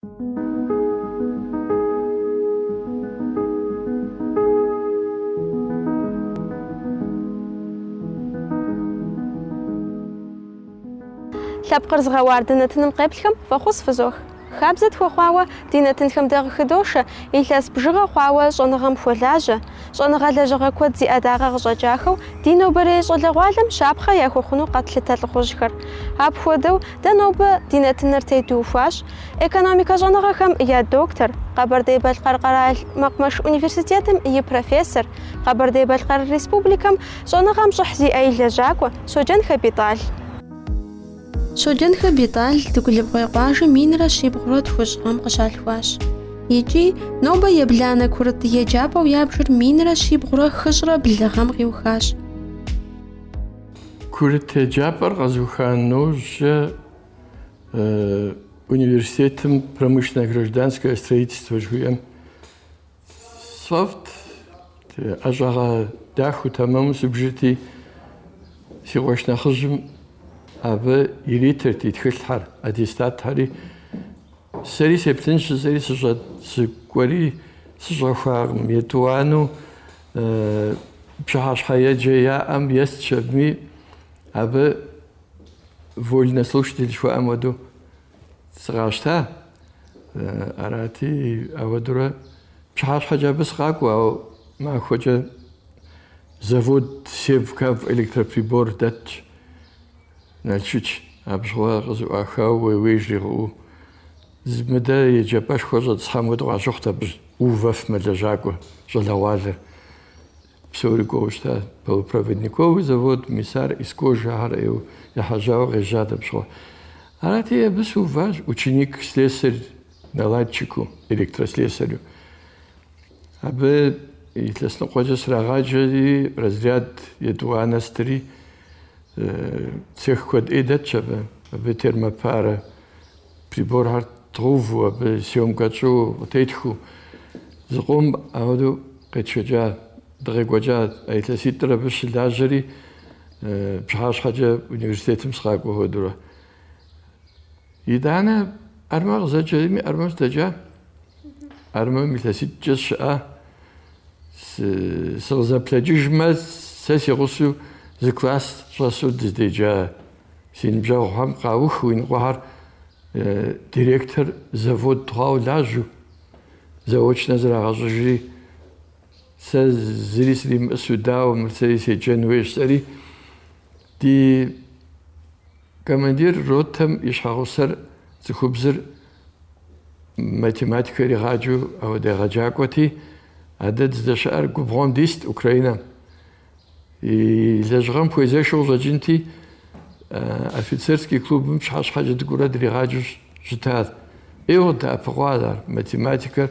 لابقر زغوار دينتن مقابلكم فخص فزوخ خابزت خواوا دينتن خم دغ خدوشه إلاس بجغا خواوا شنغم فولاجه شنغا لجغا كود زي أداغا غجاجاخو دينو بريش لغوالم شابخا ياخو خنو قتل تلخوجخر هاب فودو دنوبا دينتن نرتيدو فاش إيكونوميكا شنغا خم يا دكتور قبر دي بالقرقرال مقمش أونيفرسيتيتم يا بروفيسور قبر دي بالقر ريسبوبليكم شنغا مشحزي أي لجاكوا سوجن كابيتال شوجن كابيتال تقول بغيقاش مين رشي بغرات وشغم قشالواش يجي نوبا يبلانا كرت يجابا ويابشر مين رشي بغرا خشرة باللغم غيوخاش كرت يجابا غزوخان نوج университетом промышленно-гражданское строительство жуем софт ажага даху тамам субжити сигошна хожим أبى يريد تدخل أديستات هاري سري سبتنش سري سجاد سكوري سجاد فاغم يتوانو بشهاش حياة جاية أم يستشبمي أبى فولنا سلوشتي شو أمودو سغاشتا أراتي أودورا بشهاش حاجة بس خاكو أو ما خوجة زود سيفكاف إلكتروبريبور داتش نالشيش أبغى غزو أخاو ويجرو زمدا يجباش خوجة تصحمود وعشوختا بوفف مدجاكو جلوالر بسوري كوشتا بالبروفيدنيكو زود مسار إسكو جهر إيو يحجاو غجادة بشوا أراتي بس وفاج ученик слесарь наладчику электрослесарю أبى يتلسنا خوجة سراغاجي разряд يدوانستري цех код идачабе ветерма пара прибор харт труву бе сёмкачу отечху згум ауду кечжа дрэгожа айтаситра биш лажери бхаш хаджа университетим схаго ходура идана армаг зачеми армаг таджа армаг митасит джша созаплажижма сесирусу The class شاسو دزدیجا سینجا هم قاوخ وین قهر ديريكتور زود تراو لاجو زوجنا زرا غجري سز زريسليم السوداء ومرسليس جنويش سري دي كماندير روتم يشخصر زخبزر ماتيماتيكا ريغاجو او دي غاجاكوتي عدد زدشار كوبرونديست اوكرانيا لجرام بويزا شغل جنتي офицерский клуб مش حاجة تقول دري غاجوش جتاد إيوه دا أبغادر ماتيماتيكا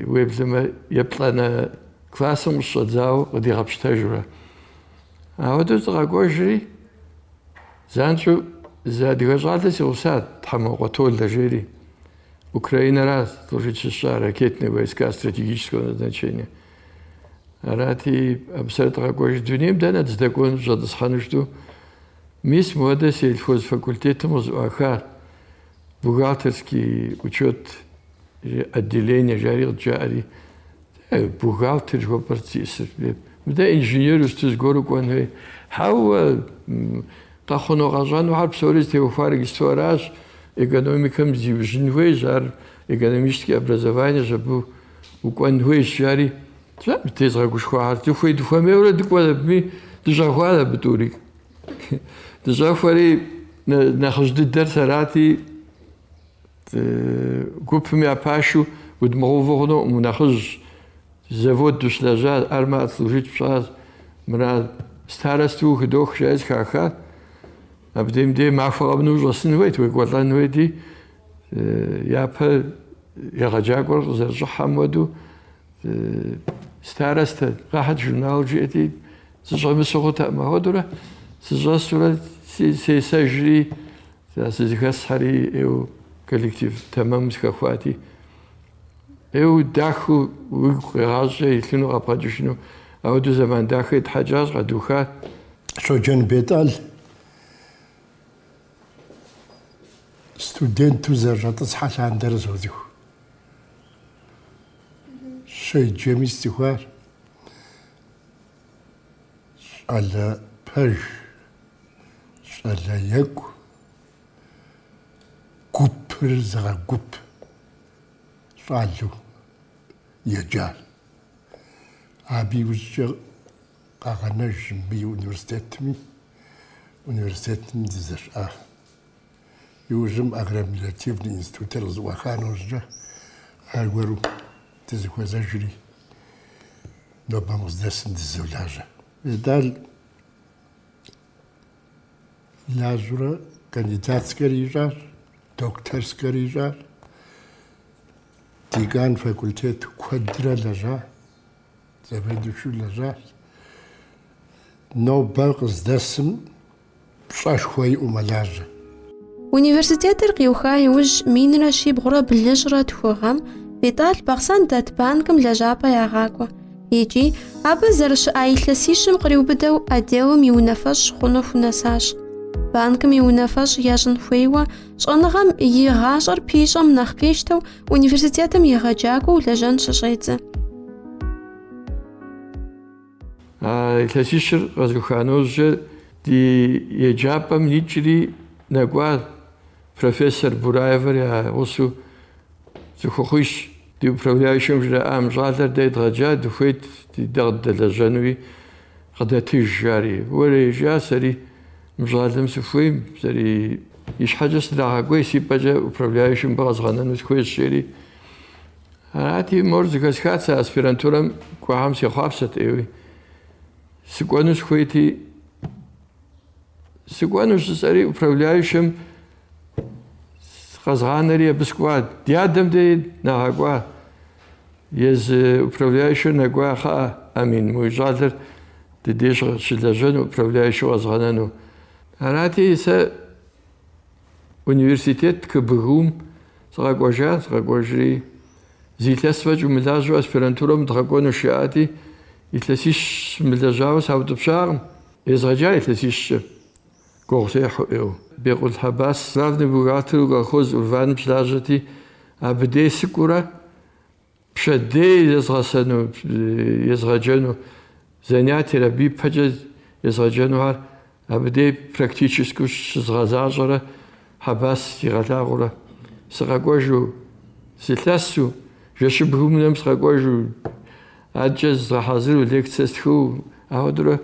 ويبلما يبلنا كلاسة مش تزاو ودي غبش تجربة أودو تغاقوجري زانشو زاد غجالة سيوساد تحمل قطول لجيري أوكرانيا راس تلوجيتش الشارع رакетные войска стратегического назначения أراتي أبصرت غاقوش دونيم دانا تزدكون جاد صحانوشتو ميس مهندس الفوز факультета مزوخات бухгалтерский учет отделения жарил джари бухгалтер его процесс да инженер устуз гору кон хау тахоно газану харп сорист его фарг истораж экономикам зивжинвей жар экономическое образование жабу уконвей жари تيز غاقوش خوار تفوي دفوامي ولا دكوا بمي دجاخوالا بتوريك دجاخواري ناخذ الدرس راتي كوب مي اباشو ودمغوفورنو وناخذ زافود دوشلاجا ارما تلوجيت بشاز مرا ستارستو خدوخ شاز خاخا ابديم دي ما فغبنو جسن ويت ويقولان ويدي يابا يغاجاكور زرجو حمودو ستارست راحت جورنال جيتي سجل مسوغتا ما هودرا سجل سورة سي سجري سيزخاس حري او كوليكتيف تمام سكاخواتي او داخو وغاجة يتلنو غاباجوشنو او دو زمان داخو يتحجاز غدوخات شو جن بيتال студенту зажатсхалаандэр зозих. Шей джемис тихвар. Alla paj. Alla yaku. Gupper zaga gup. Fallu. Yajar. Abi uzja qagana jimbi universitetmi. Universitetmi dizar. يوجم أغراميلاتيفني إنستوتر زواخان وزجا أرغورو تزكوا زجري نوبا مزدسن دزولاجا بدال لازورا كانديدات سكريجار دكتور سكريجار تيغان فاكولتيت كوادرا لاجا زبدو شو لاجا نوبا مزدسن بشاشخوي وملاجا Университетыр къиуха иужь минрэ щибгъурэ блыщӏрэ тхугъэм итӏалъ Бахъсэн дэт банкым лэжьапӏэ ягъакӏуэ икӏи абы зэрыщыӏа илъэсищым къриубыдэу отделым и унафэщӏ хъуну хунэсащ. Банкым и унафэщӏ ящӏын хуейуэ щӏэныгъэм и гъащӏэр пищӏэм нэхъ къищтэу университетым егъэджакӏуэу лэжьэн щыщӏедзэ. Илъэсищыр къэзгуханэужьэ ди еджапӏэм икӏри нэгуа профессор Бураевэр я гъусэу зыхуэхъуищ ди управляющим жраӏам щӏалэр дэ едгъэджа дыхуейт ди дэ къыдэлэжьэнуи къыдэтыж жари. Уэрэ ежа сэри мы щӏалэм сыхуейм сэри и щхьэкӏэ сыдрагъэкӏуей си пӏэкӏэ управляющим къэзгъэнэну сыхуейщ жери. Арати мор зыхэсхат сэ аспирантурэм кӏуагъэм сехъуапсэт ӏейуи. Сыкӏуэну сыхуейти сыкӏуэну щысӏэри управляющим къэзгъанэри абы сыкӏуа. Ди адэм дэ нэгъэкӏуа. Езы управляющэр нэгуа хъыӏэ Амин, мы уи щӏалэр ди деж щылэжьэну управляющэу къэзгъэнэну. Арати сэ университет КБГУм сыкъэкӏуэжа, сыкъэкӏуэжри зи илъэсфэкӏ умылажьэу аспирантурэм дгъэкӏуэну щиӏати, илъэсищ мылэжьауэ саутӏыпщакъым. Езгъэджа илъэсищкӏэ. Бекъул Хьэбас главный бухгалтер колхоз Урваным плъажьэти, абыдей сыкӏуурэ пшэдей езгъэджэну занятиер абы ипэкӏэ езгъэджэнухэр абыдей практическэу щызгъэзащӏэрэ Хьэбас игъэлъагъуэрэ сыкъэкӏуэжу сылъэсу жэщыбгым унэм сыкъэкӏуэжу адэкӏэ згъэхьэзыру лекцие стхыу ауэдурэ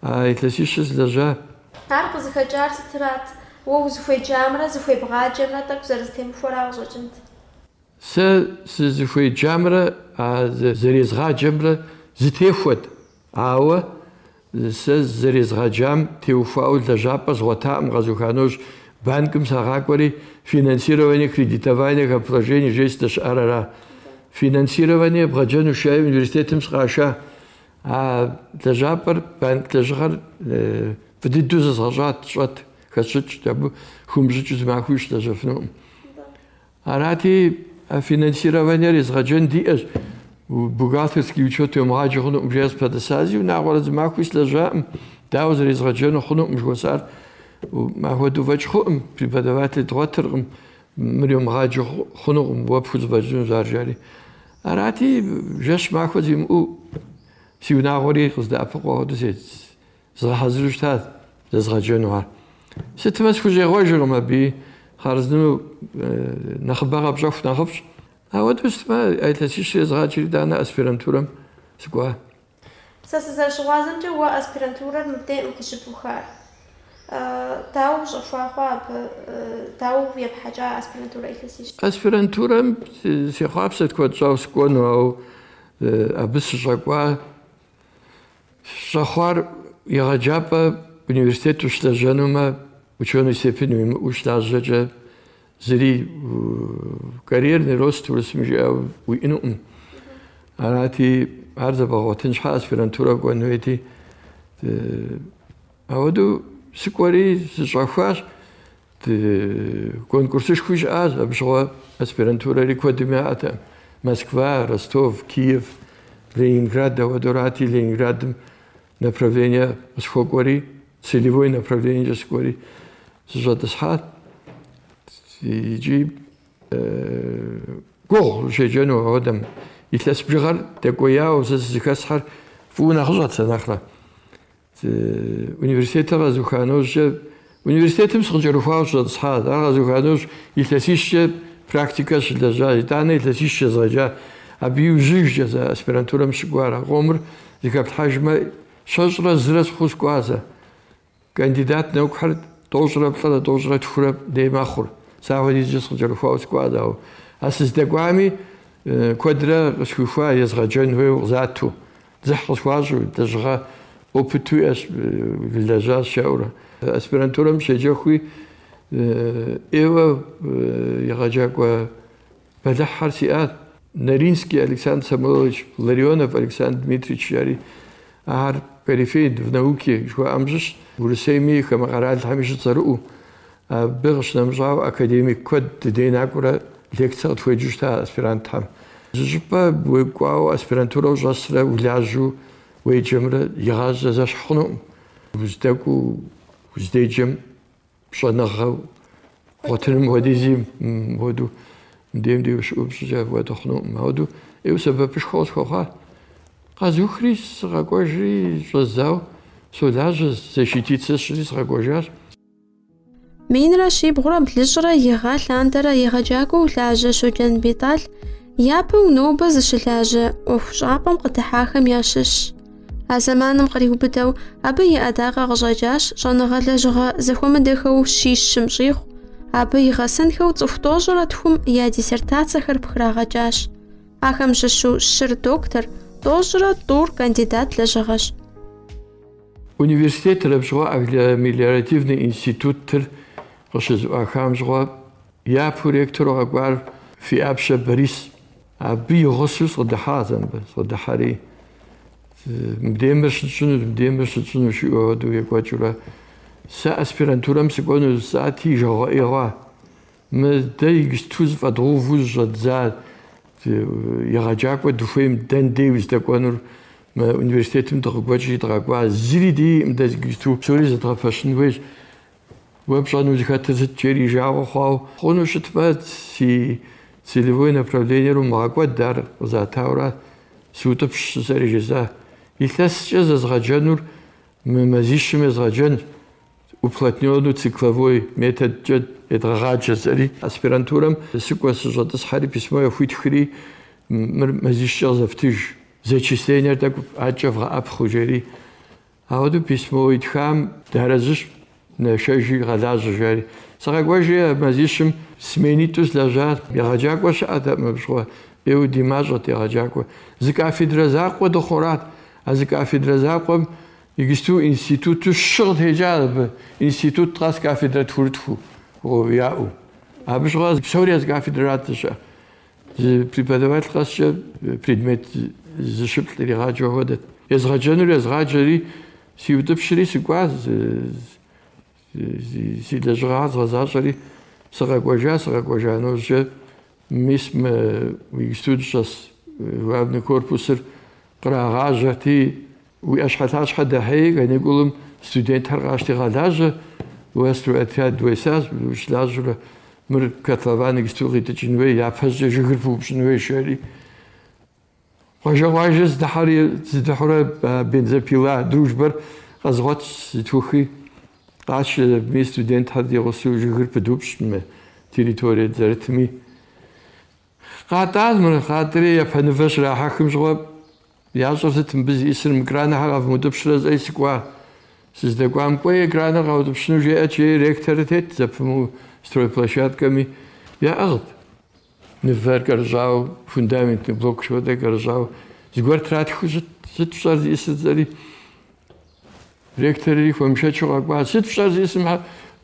илъэсищэ сылэжьа. Ар къызыхэкӏар сытырат? Уэ узыхуеджамрэ зыхуебгъаджэмрэ тӏэкӏу зэрызытемыхуэрэ ущӏэкӏынт. Сэ сызыхуеджамрэ зэрезгъаджэмрэ зытехуэт. Ауэ сэ зэрезгъаджам теухуауэ лэжьапӏэ згъуэтаӏым къэзуханэущ. Банкым сагъакӏуэри финансирование, кредитование положение жей сдэщыӏэрара. Финансирование бгъэджэну шей университетым сыкъаша. А лэжьапӏэр банк лэжьыгъэр фыдыдэу зэзгъэщӏат, щӏэт, хэсщӏыкӏ, абы хумыщӏыкӏыу зымахуищ лэжьэфынукъым. Арати финансированиер езгъэджэн диӏэщ. Бухгалтерский учет умыгъаджэ хъунукъым жери спэдысази, унагъуэрэ зымахуи слэжьаӏым. Дауэ зэрезгъэджэну хъунукъым жыхуэсӏар. Махуэду фӏэкӏ хъуӏым, преподаватель дгъуэтыркъым, мыри умыгъаджэ хъунукъым, уэ пхузэфӏэкӏыну ар жери. Арати жэщ махуэ зимыӏэу си унагъуэри къыздэӏэпыкъуа хуэдэу згъэхьэзыру щытат зэзгъэджэну ар. Сытымэ схужьегъуэжыркъым абы хъарзынэу нэхъыбэ къэпщӏэху нэхъыфӏщ. Ауэдэу сытымэ илъэсищыр езгъаджэри дэнэ аспирантурэм сыкӏуа. Сэ сызэрыщыгъуазэмкӏэ уэ аспирантурэр мыбдеӏым къыщыпухар. Дауэ ущӏэхуа хъуа абы? Дауэ епхьэкӏа аспирантурэ илъэсищ? Аспирантурэм сехъуапсэт куэд щӏауэ сыкӏуэну, ауэ абы сыщӏэкӏуа щӏэхъуар егъэджапӏэ университету щылэжьэнумэ, ученый степень уимыӏэу щылажьэкӏэ зыри карьерный рост урысым жиӏэу уиӏэнукъым. Арати ар зэбгъэгъуэтын щхьэ аспирантурэ кӏуэн хуейти, ауэдэу сыкӏуэри сыщӏэхуащ. Конкурсышхуи щыӏащ, абы щыгъуэ аспирантурэри куэдым яӏэтэкъым. Москва, Ростов, Киев, Ленинград, ауэдэу арати Ленинградым направление схуэкӏуэри, целевое направление сыкӏуэри сыщӏэтӏысхьат. يجي قوغ شجنو هدم يتلس بجغر تقويا وزكسحر فونا خلط سنخرة universitet غازوخانوش universitet مسخ جروفاوش صحاد غازوخانوش يتلسيش براكتيكاش لجا تانا يتلسيش زجا أبيو جيج جزا أسبرانتورا مشقوارا غمر ذكرت حجمة شجرة زرس خوش قوازا كانديدات نوكحر توجرة بطلة توجرة تفرب ديما خور ساوى دي جسخ جروفاوش قوازا أسس دقوامي كودرا شوفا يزغى جنوه وزاتو زحق شواجو تجغى أوبتو لجا شاورا أسبرانتورا مشجاخوي إيوه يغاجاكوا بدحر سيئات Наринский Александр Самойлович, Ларионов Александр Дмитриевич, Ар перифейд в науке, что амжиш, в Русейми, Хамагараль, Хамиши Цару, Бирш намжал академик Код Дейнакура, лекция от Фуэджушта аспирантам. Жижипа, Буэкуау, аспирантура ужасра, Уляжу, Уэджемра, Яража зашхну, Уздеку, Уздеджем, Шанахау, Хотенем Вадизим, Воду. Dem die Ubschicht war doch noch mal du ist aber beschloss hoch Казухрис рагожи жозау солаже защититься шрис рагожар Минра шибгура ближра егал андара егажаку лаже шукен битал япу ноба зашилаже офшапам qtahахам яшиш азаманым qriubdau абы яадага гжажаш жанагалажга захомедэхэу шишшим ших абы игъэсэнхэу цӏыху тӏощӏрэ тхум я диссертациехэр пхрагъэкӏащ. Ахэм щыщу щыр доктор, тӏощӏрэ тӏур кандидат лэжьыгъэщ. Университетыр бжыгъуэ мелиоративный институтыр къыщызыӏуахам щыгъуэ япэу ректору къэкӏуар фи ӏэпщэ Борис. Абы игъусэу сыкъыдыхьа сыкъыдыхьэри. Мыбдемэр щытщӏыну жиӏэу хуэдэу екӏуэкӏыурэ сэ аспирантурэм сыкӏуэну саати жагъуэӏегъуа. Мы дэ игысту зыфӏэдгъэуву зыщӏэдза егъэджакӏуэ дыхуейм дэн дей уздэкӏуэнур мы университетым дыкъыкӏуэкӏри дыкъэкӏуа зыри диӏэм дэ игысту псори зэдгъэпэщын хуейщ. Уэ пщӏэну зыхэтыр сыт джери жагъуэ хъуауэ хъуну щытмэ си целевое направлениеру умыгъэкӏуэд ар къызатаура сиутӏыпщ сызэри жеза. Илъэскӏэ зэзгъэджэнур мы мазищым езгъэджэн уплотненный цикловой метод едгъаджэри аспирантурам сыкӏуэ сыщӏэтӏысхьэри письмо яхуитхри мазищкӏэ зэфтыж зачислениер тӏэкӏу ӏэкӏэ вгъэӏэпхъу жери. Ауэдэу письмо итхам дэрэзыщ нэшэжи гъэлажьэ жери. Сыкъэкӏуэжри мазищым сменитӏу слэжьа егъэджакӏуэ щыӏэт мыбжыгъуэ ӏейуэ ди мащӏэт егъэджакӏуэ. Зы кафедрэ закъуэ дыхъурат, а зы кафедрэ закъуэм игысту институту щыгъ теджа институт къэс кафедрэ тхурытху яӏэу. Абы щыгъуэ псори аз кафедрат зыщыӏэ. Зы преподаватель къэскӏэ предмет зыщыплӏ иригъаджэ хуэдэт. Езгъэджэнур езгъаджэри сиутӏыпщри сыкӏуа си лэжьыгъэр згъэзащӏэри сыкъэкӏуэжа нэужькӏэ мис мы институт щӏэс главный корпусыр кърагъажьэрти уи ӏэщхьэлъащхьэ дэхьеи каникулым студентхэр къащти гъэлажьэ уэ отряд уесащ щылажьэрэ мыр котлован игысту къитӏыкӏын хуей япэщӏкӏэ жыгыр пыупщӏын хуей жери. Къуажэ зыдыхьурэ бензопила дружбэр къэзгъуэт зытхухи къащэ ми студентхэр дегъусэу жыгыр пыдупщӏ мы территорие зэрытми. Къатӏащ мыр къатӏри япэныфэ щрахьэхым щыгъуэ ящӏэр сыт мыбы зиӏысыр экранхэр къэвмыутӏыпщрэ зэи сыкӏуа. Сыздэкӏуам кӏуэи экраныр къэутӏыпщыну жиӏэкӏи ректорыр тет зэпымыу стройплощадкэми яӏыгът. Нывэр кӏэрыщӏауэ фундаментный блок щхуэдэ кӏэрыщӏауэ зыгуэр тратхыу сыт фщӏэр зиӏысыр зэри ректорри хуэмышэчу къэкӏуа. Сыт фщӏэр зиӏысым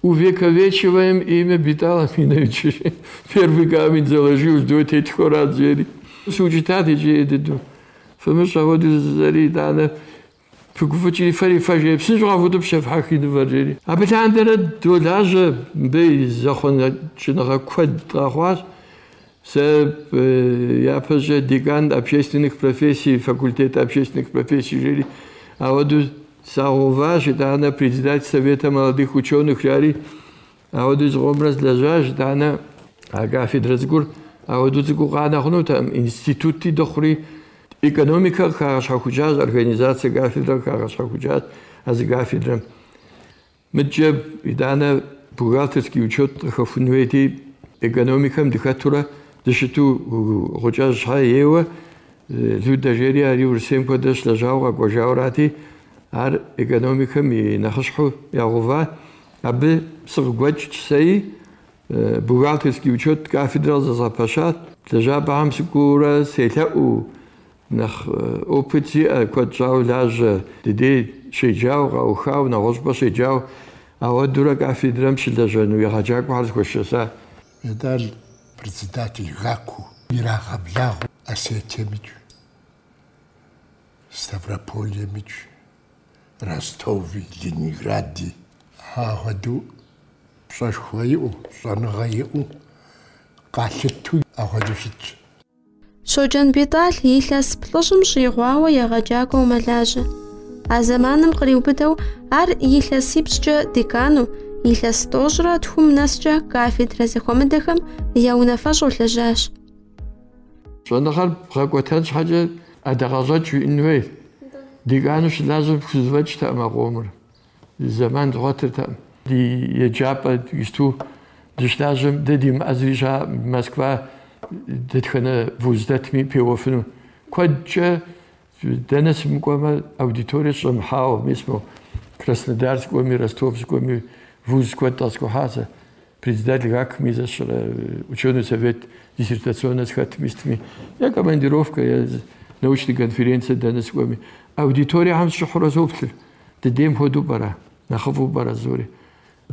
увековечиваем имя Витала Миновича. Первый камень заложил, ждет этих рад зери. Сучитат иджи эдеду. Фэмыщӏэ хуэдэу зэри итӏанэ пыгуфӏыкӏри фэри фэжей псынщӏэу къэвудыпщ ефхьэхи нывэржери. Абы лъандэрэ долажьэ мыбы зэхъуэкӏыныгъэ куэд къэхъуащ. Сэ япэщӏэ декан общественных профессий, факультет общественных профессий жери. Ауэдэу сагъэуващ итӏанэ председатель Совета молодых ученых жари أودو زغمرز لجاج دانا كافيدرا زغور أودو زغو غانا خنو تام إنستيتوتي دخري إيكونوميكا كاغش حكوجاز أورغانيزاتسيا كافيدرا كاغش حكوجاز از كافيدرا متجب دانا بوغالترسكي учет خفنويتي إيكونوميكا مدكاتورا دشتو غوجاز هايوا لو دجيري اري ورسيم كودش لجاوغا غوجاوراتي ار إيكونوميكا مي نخشحو ياغوفا أبي سرقوج سي بوغالترسكي учет كافيدرا زاباشات لجاب عم سكورا سيتاو نخ أوبتي كود جاو لاج دي شيجاو أو خاو نغوصبا شيجاو أو دورا كافيدرا مش لجانو يغاجاك وحرز كوشسا يدال председатель ГАКу Мирахаблягу Осетиевич, Ставропольевич, Ростове, Ленинграде, Ахаду, Пшашхуаю, Шангаю, Калиту, Ахадушич. Шоджан Битал илъэс плӏыщӏым щӏигъуауэ егъэджакӏуэу мэлажьэ. А зэманым къриубыдэу ар илъэсипщӏкӏэ декану, илъэс тӏощӏрэ тхум нэскӏэ кафедрэ зэхуэмыдэхэм я унафэщӏу лэжьащ. Щӏэныгъэр бгъэкӏуэтэн щхьэкӏэ ӏэдакъэщӏэкӏ уиӏэн декану щылажьэм хузэфӏэкӏтэӏым а къомыр. Зэман згъуэтыртэӏым. Ди еджапӏэ исту дыщылажьэм дэ димыӏэзри ща Москва дэтхэнэ вуз дэтми пеуэфыну. Куэдкӏэ дэнэ сымыкӏуэмэ аудиторие щӏэмыхьауэ мис мо Краснодар зыкӏуэми, Ростов зыкӏуэми вуз куэд къэскӏухьазэ. Председатель ГАКми зэщӏырэ ученый совет диссертационно зыхэтым истми. Я командировка, я научная конференция дэнэ сыкӏуэми. Аудиториехьэм сщыхьурэ соплъыр. Дыдейм хуэдэу пӏэрэ, нэхъыфӏу пӏэрэ зори.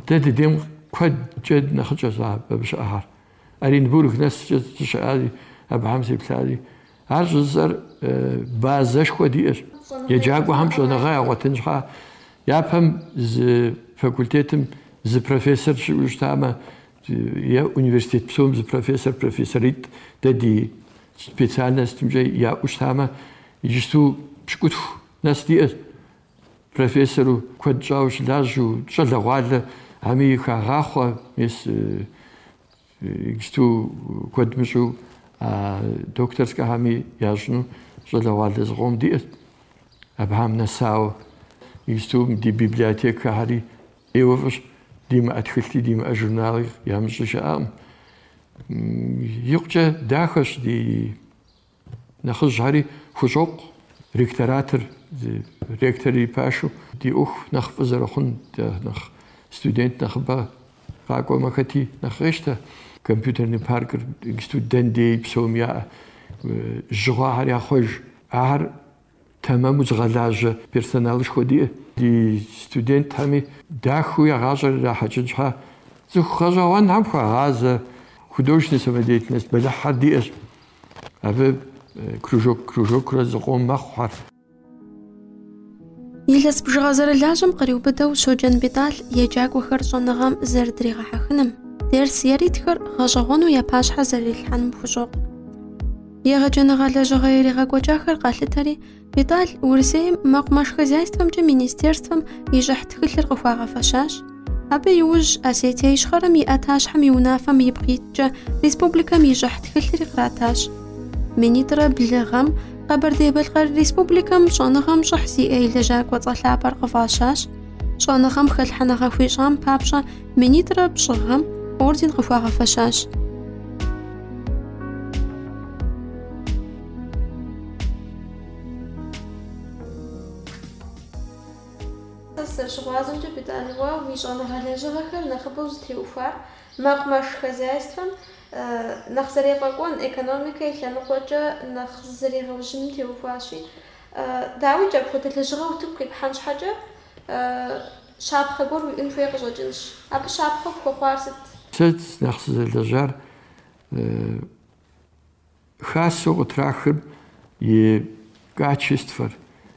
Дэ дыдейм куэдкӏэ нэхъыкӏэ абы щыӏэхьэр. Оренбург нэскӏэ щыӏари, абыхьэм сеплъари. Ар щӏызэр базэшхуэ диӏэщ. Еджакӏуэхэм щӏэныгъэ ягъуэтын щхьа япэм зы факультетым зы профессор щыӏэу щытамэ, е университет псом зы профессорит дэ ди специальностымкӏэ яӏэу щытамэ, иджыпсту пщыкӏутху нэс диӏэщ. Профессору куэд щӏауэ щылажьэу, щӏалэгъуалэ, ами хагъахъуэ, мис иджыпсту куэд мыщӏэу докторскэхэми ящӏыну щӏалэгъуалэ зыгъуэм диӏэщ. Абыхьэм нэсауэ иджыпсту ди библиотекэхэри ӏейуэ фӏыщ. Димыӏэ тхылъи, димыӏэ журнали ямыщӏу щыӏэкъым. Икъукӏэ дахэщ ди нэхъыжьхьэри хущӏокъу. Ректоратыр, ректорри пашэу ди ӏуэху нэхъ фӏы зэрыхъун, нэхъ студент нэхъыбэ къакӏуэмэ хэти нэхъ къещтэ. Компьютерный паркыр иджыпсту дэндей псом яӏэ. Жьыгъуэхьэр яхъуэж. Ар тэмэму зыгъэлажьэ персоналышхуэ диӏэ. Ди студентхэми дахэу ягъащӏэр ирахьэкӏын щхьа цӏыху гъэщӏэгъуэнхэм хуагъазэ художественная самодеятельность бэлыхьхьэр диӏэщ. Абы кружокрэ зыкъом мэхъухьэр. Илъэс бжыгъэ зэрылажьэм къриубыдэу Шоджан Битал еджакӏуэхэр щӏэныгъэм зэрыдригъэхьэхыным, дерс еритхэр гъэщӏэгъуэну я пащхьэ зэрилъхьэным хущӏокъу. Егъэджэныгъэ лэжьыгъэ иригъэкӏуэкӏахэр къалъытэри, Битал Урысейм мэкъумэш хозяйствэмкӏэ министерствэм и щӏыхь тхылъыр къыхуагъэфэщащ. Абы иужь Осетие ищхъэрэм и ӏэтащхьэм и унафэм ипкъ иткӏэ республикэм и щӏыхь тхылъри къратащ. Минитӏрэ блыгъэм Къэбэрдей-Балъкъэр республикэм щӏэныгъэм щӏыхь зиӏэ и лэжьакӏуэ цӏэлъапӏэр къыфӏащащ. Щӏэныгъэм хэлъхьэныгъэ хуищӏам папщӏэ минитӏрэ пщӏыгъэм орден къыхуагъэфэщащ. Щыгъуазэмкӏэ Биталыгъуэ уи щӏэныгъэ лэжьыгъэхэр нэхъыбэу зытеухуар мэкъумэш хозяйствэм нэхъ зэрефӏэкӏуэн экономикэ и лъэныкъуэкӏэ нэхъ зэрегъэужьыным теухуащи, дауичӏ апхуэдэ лэжьыгъэ утыку къипхьэн щхьэкӏэ щапхъэ гуэр уиӏэн хуей къыщӏэкӏынщ. Абы щапхъэ пхуэхъуар сыт? Сэ нэхъ сызэлэжьар хасэу къытрахыр и качествэр,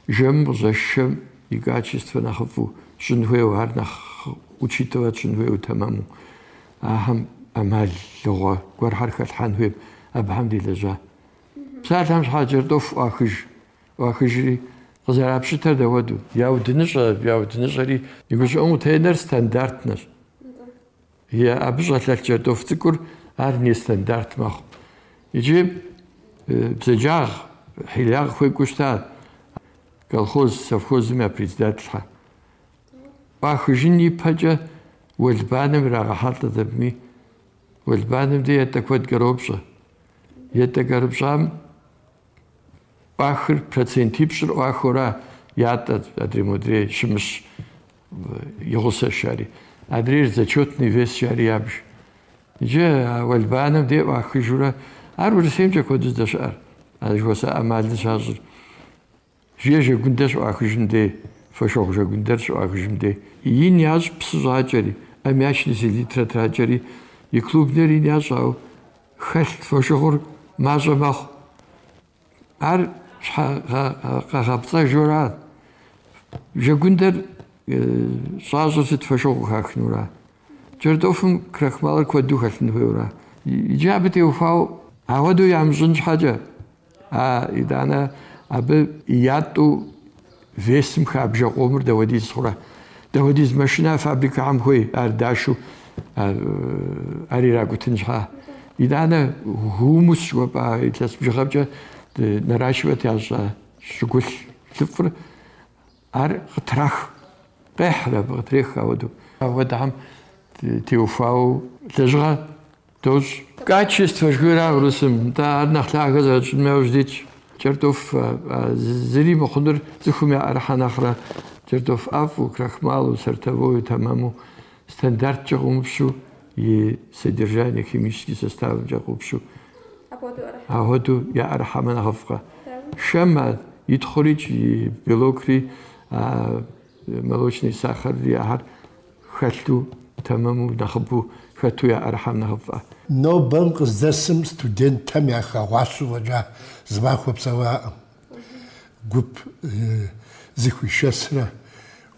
жэм къыщӏэшхэм и качество нэхъыфӏу щӏын хуейуэ, ар нэхъ учитывэ щӏын хуейуэ тэмэму. Ахэм ӏэмалыгъуэ гуэрхьэр хэлъхьэн хуейм, абыхьэм делэжьа. Псалъэм щхьэкӏэр тӏофу ӏуахыжри къызэрапщытэр дэуэду. Я удыныщӏэри и гущӏыӏэм утенэр стандартнэщ. абы щӏэлъэлъ джэдоф цӏыкӏур ар нестандарт мэхъу. Иджы бзаджагъ, хьилагъ хуекӏуэ щыта колхоз, совхозым я председателхьэ. Ӏуахыжын ипэкӏэ уэлбаным ирагъэхьэлӏэт абыми. Уэлбаным де етӏэ куэд къаропщӏэ. Етӏэ къарыпщӏам ӏуахыр процентипщӏыр ӏуахуэра ятӏэ адрей-модрей щымыщ и гъусэщ ари. Адрейр зачетный вес ари ябж. Иджы уэлбаным де ӏуахыжурэ ар Урысеймкӏэ куэду здэщыӏэр. Жыхуэсӏэ ӏэмалыр щащӏыр. Жиӏэ жэгундэ щыӏуахыжым де, фошыгъу жэгундэр щыӏуахыжым де. Ин ящӏ псы щӏакӏэри, ӏэм ящӏ литрэ тракӏэри, и клубнэр ин ящӏауэ хэлъ фошыгъур мащӏэ мэхъу. Ар къэгъэпцӏэжурэ жэгундэр щӏащӏэр сыт фошыгъу хахынура. Джэрдофым крахмалыр куэду хэлъын хуейура. Иджы абы теухуауэ ауэдэу ямыщӏын щхьэкӏэ, итӏанэ абы ятӏу весым хабжэ къомыр дэуэдиз хъурэ. Дэуэдиз машина фабрикэхьэм хуей ар дашэу ар иракӏутын щхьа. Итӏанэ гумус жыхуэпӏа илъэс бжыгъэмкӏэ наращивэт ящӏэ щыгулъ лъыфӏыр ар къытрах. Къехьыр абы къытрех ауэдэу. Ауэдэхьэм теухуауэ лэжьыгъэ дощӏ. Качество жыхуейра урысым. НтӀэ ар нэхъ лъагэ зэрыщӏын хуейуэ ждитщ. Джэрдоф зыри мыхъунур цӏыхум яӏэрыхьэ нэхърэ джэрдоф ӏэфӏу, крахмалу, сортовою, тэмэму стандарткӏэ къыумыпщу и содержание химический составымкӏэ къыупщу. Ауэдэу яӏэрыхьэмэ нэхъыфӏкъэ. Шэм итхъурикӏ, и белокри, молочный сахарри ахьэр хэлъу, тэмэму, нэхъыбэу хэту яӏэрыхьэм нэхъыфӏкъэ. Нобэм къыздэсым студентхэм яхэгъуащу фӏэкӏа зыхуэпсэуаӏым. Гуп зыхуишэсрэ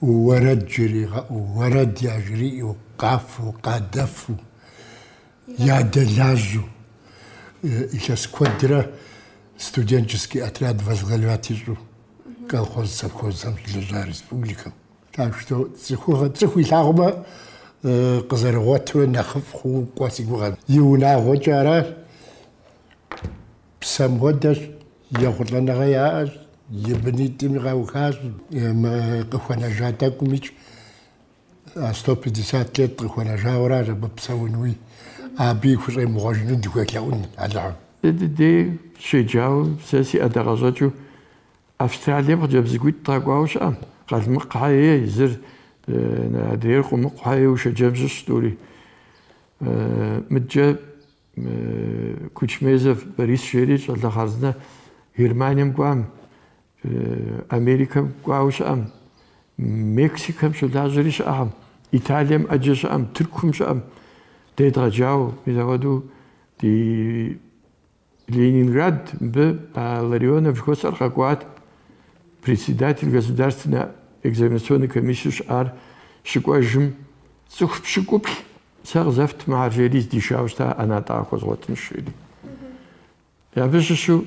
уэрэд жыригъэӏу, уэрэд яжриӏэу, къафэу, къадэфу, ядэлажьу. Илъэс куэдрэ студенческий отряд возглавлять ищӏу колхоз, совхозхэм щылэжьа республикэм. Так что цӏыху илъагъумэ къызэрыгъуэтурэ нэхъыфӏ хъууэ кӏуэ си гугъэм. И унагъуэкӏэ аращ. Псэм хуэдэщ, егъулӏэныгъэ яӏэщ, и бынитӏым къаухащ, къыхуэнэжа тӏэкӏумикӏ 150 лет къыхуэнэжауэращ абы псэунуи. Абы и хущӏемыгъуэжыну дыхуелъэӏун алыгъэм. Дэ щеджауэ сэ си ӏэдэ къэщӏэкӏыу Австралием хъыджэбзыгуитӏ къакӏуауэ щыӏэм. Къалмыкъхьэ зыр адрейр къумыкъухьэ ушэджэбзыр щтӏури. Мыджэ Кучмезов Борис жери щӏалэ хъарзынэ Германием кӏуам, Америкэм кӏуауэ щыӏэм, Мексикэм щолажьэри щыӏэкъым, Италием ӏэджэ щыӏэм, Тыркум щыӏэм. Дэ едгъэджауэ, мис ауэдэу ди Ленинград мыбы Ларионов жыхуэсӏэр къэкӏуат. Председатель государственной экзаменационной комиссии щыӏар щыкӏуэжым цӏыху пщыкӏуплӏ сэ къызэфтмэ ар жери здишауэ щыта ӏэнатӏэ къыхуэзгъуэтынщ жери. Абы щыщу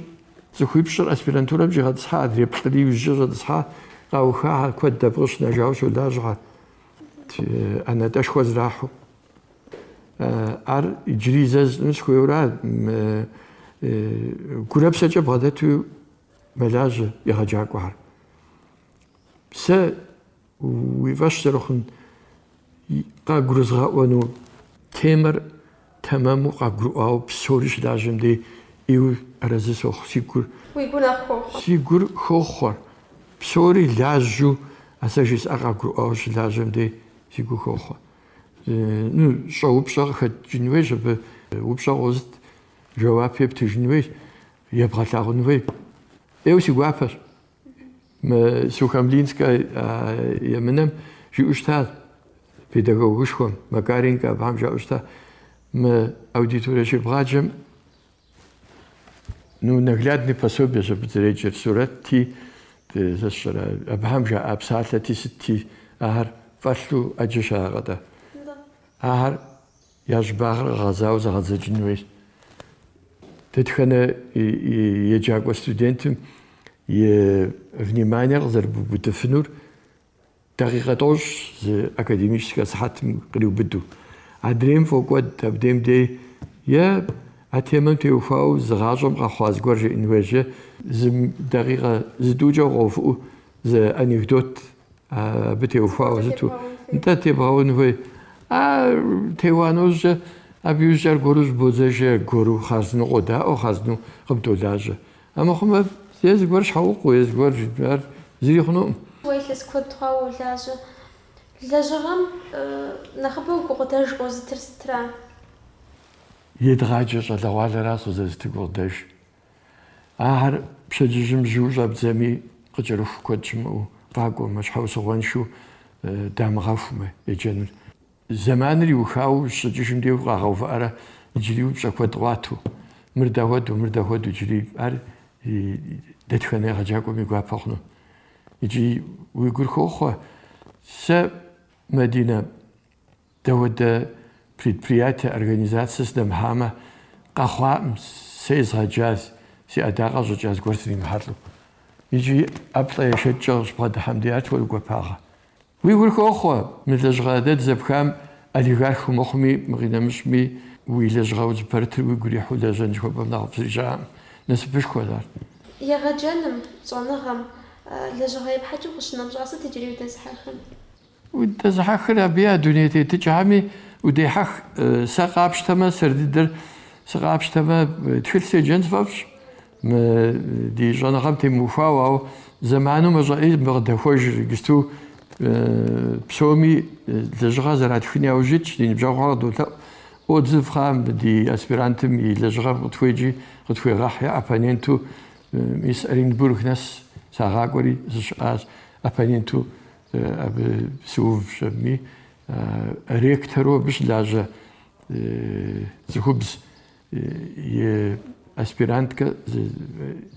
цӏыхуипщӏыр аспирантурэм щигъэтӏысхьа, адрей плӏыри ужьы щӏэтӏысхьа, къаухахьэ куэд абы къыщынэжауэ щолажьэ ӏэнатӏэшхуэ зрахьу. Ар иджыри зэ зыӏэну сыхуейуэра, гурэпсэкӏэ бгъэдэту мэлажьэ егъэджакӏуэхьэр. Сэ уи фӏэщ зэрыхъун къагурызгъэӏуэну темэр тэмэму къагурыӏуауэ псори щылажьэм де иуэ арэзы сохъу. Си гур хохъуэр. Псори лажьэу сэ жысӏэ къагурыӏуауэ щылажьэм де си гур хохъуэ. ЩӀэупщӀэ къыхэкӏын хуейщ, абы упщӀэ къозыт, жэуап ептыжын хуейщ, ебгъэлъагъун хуей. Еуэ си гуапэщ. Сухомлинскэ емынэм жиӏэу щытащ педагогышхуэм, Макаренко абыхьэм жаӏэу щыта. Мы аудиторие щебгъаджэм наглядный пособие абы зэреджэр сурэтти, абыхьэм жаӏа псалъэти сытти, ахэр фӏэлъу ӏэджэ щагъэдэ. Ахэр я щӏыбагъыр къэгъэзауэ зэгъэдзэкӏын хуейщ. Дэтхэнэ еджакӏуэ студентым и внимание къызэрыбубыдыфынур дакъикъэ тӏощӏ зы академическэ сыхьэтым къриубыду. адрейм фокӏуэд абдейм дей е а темэм теухуауэ зыгъащӏэм къэхъуа зыгуэр жиӏэн хуейщи зы дакъикъэ зытӏукӏэ къоувыӏэу зы анекдот абы теухуауэ зыту нтӏэ тебгъэун хуей теуанэужькӏэ абы иужькӏэ аргуэру щыбодзэжи аргуэру хъарзынэу къодаӏуэ хъарзынэу къыбдолажьэ. Амыхъумэ е зыгуэр щхьэукъуэ е зыгуэр ар зыри хъунуӏым. Уелъэс куэд хъуауэ улажьэ. Лэжьыгъэм нэхъыбэу гукъыдэж къозытыр сытра? Едгъаджэ щӏалэгъуалэращ къызэзытыр гукъыдэж. Ахэр пщэдджыжьым жьыуэ щӏабдзэми къыкӏэрыху куэд щымыӏэу къакӏуэмэ щхьэусыгъуэншэу дамыгъэхумэ еджэныр. Зэманыр иухауэ щӏыкӏыжым деу къагъэувыӏэрэ иджыри упщӏэ куэд къуату. Мыр дахуэду иджыри ар дэтхэнэ егъэджакӏуэм и гуапэ хъуну. Иджыри уи гур хохъуэ сэ Мадинэ дэуэдэ предприятие, организацие сдэмыхьамэ къэхъуаӏым сэ езгъэджа си ӏэдакъэ щӏыкӏа зыгуэр сримыхьэлӏэу. Иджыри ӏэплӏэ ешэкӏкӏэ къыщыбгъэдыхьэм де ар угуапагъэ. Уи гур хохъуэ мы лэжьыгъэ дэ дызэпхам олигарх умыхъуми, мы къинэмыщӏми, уи лэжьыгъэ узыпэрытыр уи гур ихьу лэжьэн жыхуэпӏэм нэхъ зрищӏаӏым. Насыпышхуэт ар. Егъэджэным, щӏэныгъэм лэжьыгъэ епхьэкӏэ къыщынэмыщӏа сыт иджыри удэзыхьэхын? Удэзыхьэхыр абы я дуней тетыкӏами удехьэх сэ къапщтэмэ сэрдыдэр сыкъапщтэмэ тхылъ седжэн сфӏэфӏщ. Мы ди щӏэныгъэм темыухуауэ, ауэ зэману мэщӏэӏей мыкъыдэхуэж иджысту псоми лэжьыгъэ зэратхын яужьыкӏ, ди ныбжьэгъугъэр къыдолъэӏу. Отзыв хъам ди аспирантым и лэжьыгъэм къытхуеджи къытхуегъэхь я оппоненту мис Оренбург нэс сагъакӏуэри зыщыӏащ. Оппоненту абы сыувщӏэми ректору абы щылажьэ цӏыхубз и аспиранткэ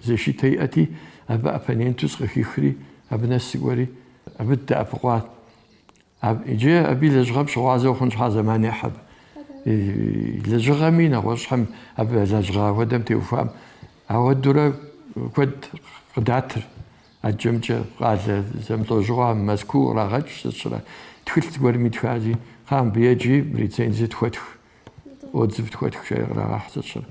зэшитэ иӏэти абы оппоненту сыкъыхихри абы нэс сыкӏуэри абы дэӏэпыкъуат. Иджы абы и лэжьыгъэм щыгъуазэу хъун щхьа зэман ехь абы. Лэжьыгъэми нэгъуэщӏ щхьэм абы лэжьыгъэ хуэдэм теухуам ауэдурэ куэд къыдатыр. Аджэмкӏэ къалэ зэмылӏэужьыгъуэ Мэзкуу кърагъэкӏ сыт щӏэрэ тхылъ зыгуэрым итхази хъамбиеджи рецензие тхуэтх, отзыв тхуэтх жери кърагъэхь сыт щӏэрэ.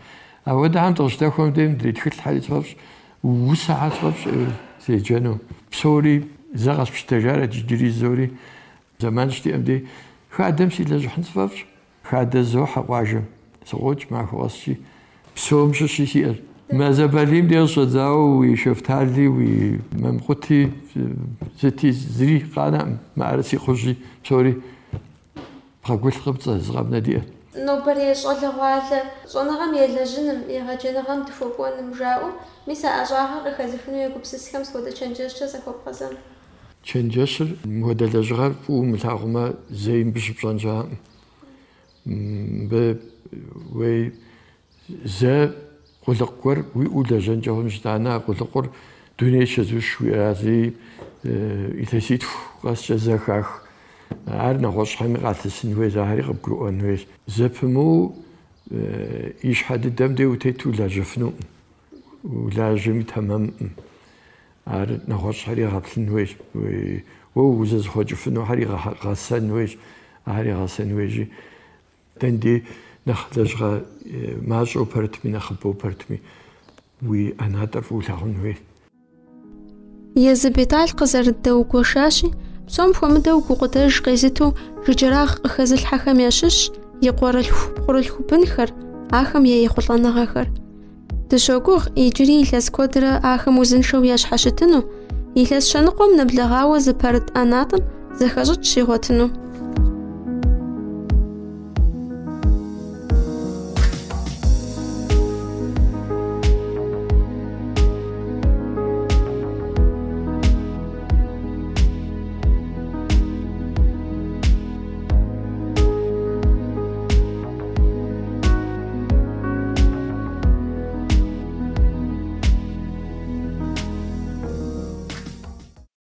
Ауэдэхьэм дыкъыщыдэхуэм деим дритхылъхьэри сфӏэфӏщ, усэхьэ сфӏэфӏщ седжэну. Псори зэ къэспщтэжар иджыри зори зэман щытиӏэм дей хадэм си лэжьыхьын сфӏэфӏщ. Хадэ зохьэ къуажэм. Сыкъокӏ махуэ къэсщи псом щыщи сиӏэр. Мэзэбэлим де щӏэдзауэ уи шэфтали, уи мэмкъути, зыти зыри къанэӏым. Мыӏэрыси хъужьи псори бгъэгулъ къыпцӏэ зыкъэбнэдиӏэ. Нобэрей щӏалэгъуалэ щӏэныгъэм елэжьыным, егъэджэныгъэм дыхуэкӏуэным жаӏэу мис а ӏэщӏагъэр къыхэзыхыну егупсысхэм схуэдэ чэнджэщкӏэ зэхуэпхъэзэн. Чэнджэщыр мыхуэдэ лэжьыгъэр фӏыуэ умылъагъумэ зэи мыбы щыпщӏэн щыӏэкъым. Мыбы уей зэ къулыкъу гуэр уиӏэу лэжьэнкӏэ хъунущ. Итӏанэ а къулыкъур дуней щезущ уиӏази илъэситху къэскӏэ зэхах. Ар нэгъуэщӏ щхьэми къалъысын хуейщ, ахьэри къыбгурыӏуэн хуейщ. Зэпымыу и щхьэ дыдэм де утету улажьэфынукъым. Улажьэми тэмэмӏым. Ар нэгъуэщӏ щхьэри егъэплъын хуейщ. Уэ узэзыхъуэкӏыфыну хьэр игъэсэн хуейщ. Ахьэр игъэсэн хуейщи дэнди нэхъ лэжьыгъэ мащӏэу пэрытми, нэхъыбэу пэрытми уи ӏэнатӏэр фӏыуэ улъагъун хуей. Езы бетал къызэрыдэугуэшащи, псом хуэмыдэу гукъыдэж къезыту жыджэрагъ къыхэзылъхьэхэм ящыщщ и къуэрылъху бынхэр, ахэм я ехъулӏэныгъэхэр. Дыщогугъ иджыри илъэс куэдрэ ахэм узыншэу ящхьэщытыну, илъэс щэныкъуэм нэблэгъауэ зы пэрыт ӏэнатӏэм зэхэщӏыкӏ щигъуэтыну.